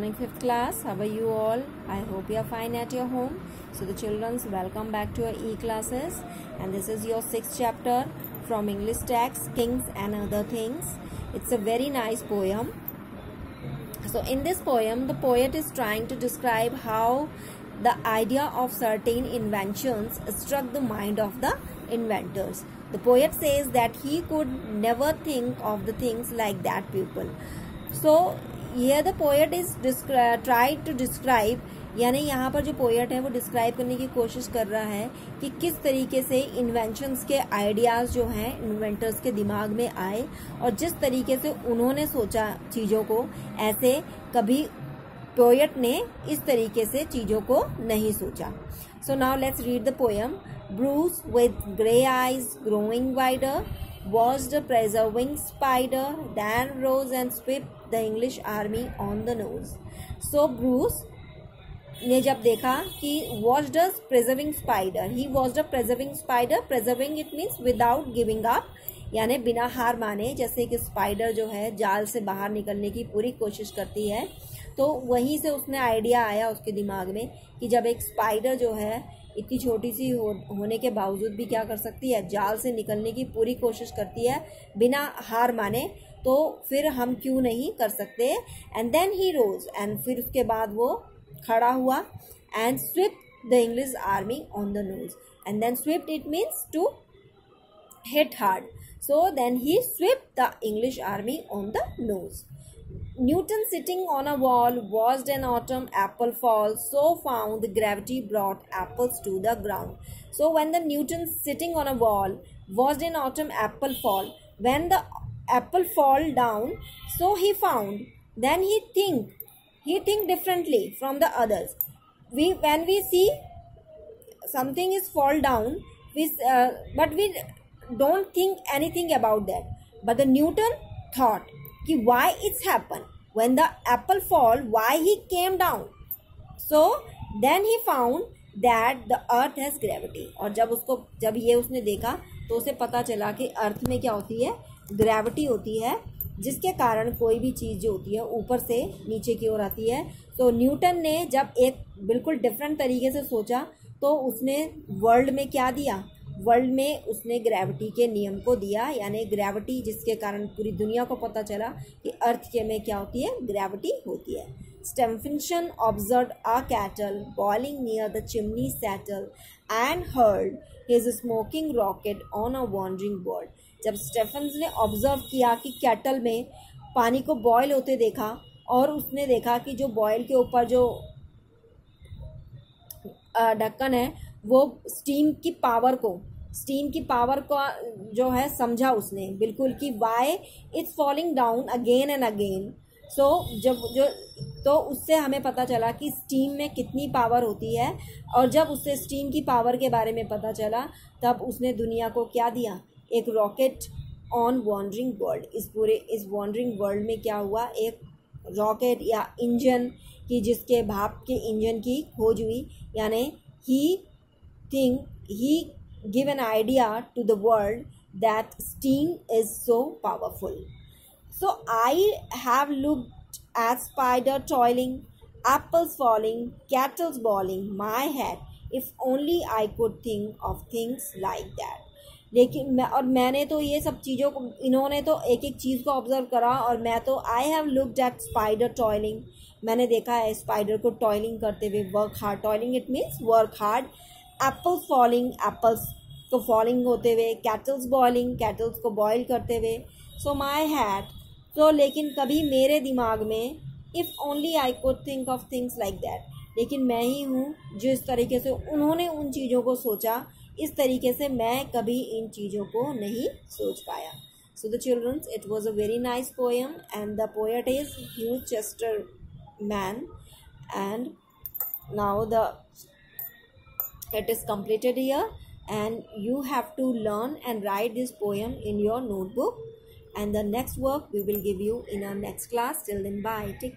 morning, 5th class. How are you all? I hope you are fine at your home. So the children's welcome back to our e-classes, and this is your 6th chapter from English text, Kings and Other Things. It's a very nice poem. So in this poem, the poet is trying to describe how the idea of certain inventions struck the mind of the inventors. The poet says that he could never think of the things like that people. So here the poet is tried to describe, यानी यहाँ पर जो poet है वो describe करने की कोशिश कर रहा है कि किस तरीके से इन्वेंशंस के आइडियाज जो हैं इन्वेंटर्स के दिमाग में आए और जिस तरीके से उन्होंने सोचा चीज़ों को, ऐसे कभी पोएट ने इस तरीके से चीज़ों को नहीं सोचा. So now let's read the poem. Bruce with grey eyes growing wider watched a preserving spider, then rose and swept the English army on the nose. So Bruce ने जब देखा कि watched a preserving spider, he watched a preserving spider. Preserving it means without giving up, यानी बिना हार माने. जैसे कि स्पाइडर जो है जाल से बाहर निकलने की पूरी कोशिश करती है, तो वहीं से उसने आइडिया आया उसके दिमाग में कि जब एक स्पाइडर जो है इतनी छोटी सी होने के बावजूद भी क्या कर सकती है, जाल से निकलने की पूरी कोशिश करती है बिना हार माने, तो फिर हम क्यों नहीं कर सकते. And then he rose, and फिर उसके बाद वो खड़ा हुआ. And sweep the English army on the nose. And then sweep it means to hit hard. So then he sweep the English army on the nose. Newton sitting on a wall watched an autumn apple fall, so found the gravity brought apples to the ground. So when the Newton sitting on a wall watched an autumn apple fall, when the apple fall down, so he found, then he think differently from the others. When we see something is fall down, but we don't think anything about that. But the Newton thought why it's happened, when the apple fall, why he came down. So then he found that the earth has gravity. और जब ये उसने देखा तो उसे पता चला कि अर्थ में क्या होती है, ग्रेविटी होती है, जिसके कारण कोई भी चीज़ जो होती है ऊपर से नीचे की ओर आती है. तो न्यूटन ने जब एक बिल्कुल डिफरेंट तरीके से सोचा तो उसने वर्ल्ड में क्या दिया, वर्ल्ड में उसने ग्रेविटी के नियम को दिया, यानी ग्रेविटी जिसके कारण पूरी दुनिया को पता चला कि अर्थ के में क्या होती है, ग्रेविटी होती है. Stephenson observed a kettle boiling near the chimney settle and heard his smoking rocket on a wandering bird. जब स्टेफन ने ऑब्जर्व किया कि कैटल में पानी को बॉयल होते देखा और उसने देखा कि जो बॉयल के ऊपर जो ढक्कन है वो स्टीम की पावर को जो है समझा उसने बिल्कुल कि why it's falling down again and again. तो उससे हमें पता चला कि स्टीम में कितनी पावर होती है, और जब उससे स्टीम की पावर के बारे में पता चला तब उसने दुनिया को क्या दिया, एक रॉकेट ऑन वॉन्डरिंग वर्ल्ड. इस वॉन्डरिंग वर्ल्ड में क्या हुआ, एक रॉकेट या इंजन की, जिसके भाप के इंजन की खोज हुई, यानी he give an idea to the world that steam is so powerful. So I have looked at spider toiling, apples falling, kettles boiling my head. If only I could think of things like that. लेकिन मैंने तो ये सब चीज़ों को, इन्होंने तो एक एक चीज़ को ऑब्जर्व करा, और मैं तो I have looked at spider toiling, मैंने देखा है स्पाइडर को टॉयलिंग करते हुए, work hard. Toiling it means work hard. Apples falling, apples को फॉलिंग होते हुए, कैटल्स बॉइलिंग, कैटल्स को बॉयल करते हुए. सो माई हैड, तो लेकिन कभी मेरे दिमाग में, if only I could think of things like that, लेकिन मैं ही हूँ जो इस तरीके से उन्होंने उन चीज़ों को सोचा, इस तरीके से मैं कभी इन चीज़ों को नहीं सोच पाया. So the childrens, it was a very nice poem and the poet is Hugh Chesterman. And now it is completed here, and you have to learn and write this poem in your notebook, and the next work we will give you in our next class. Till then, bye. Take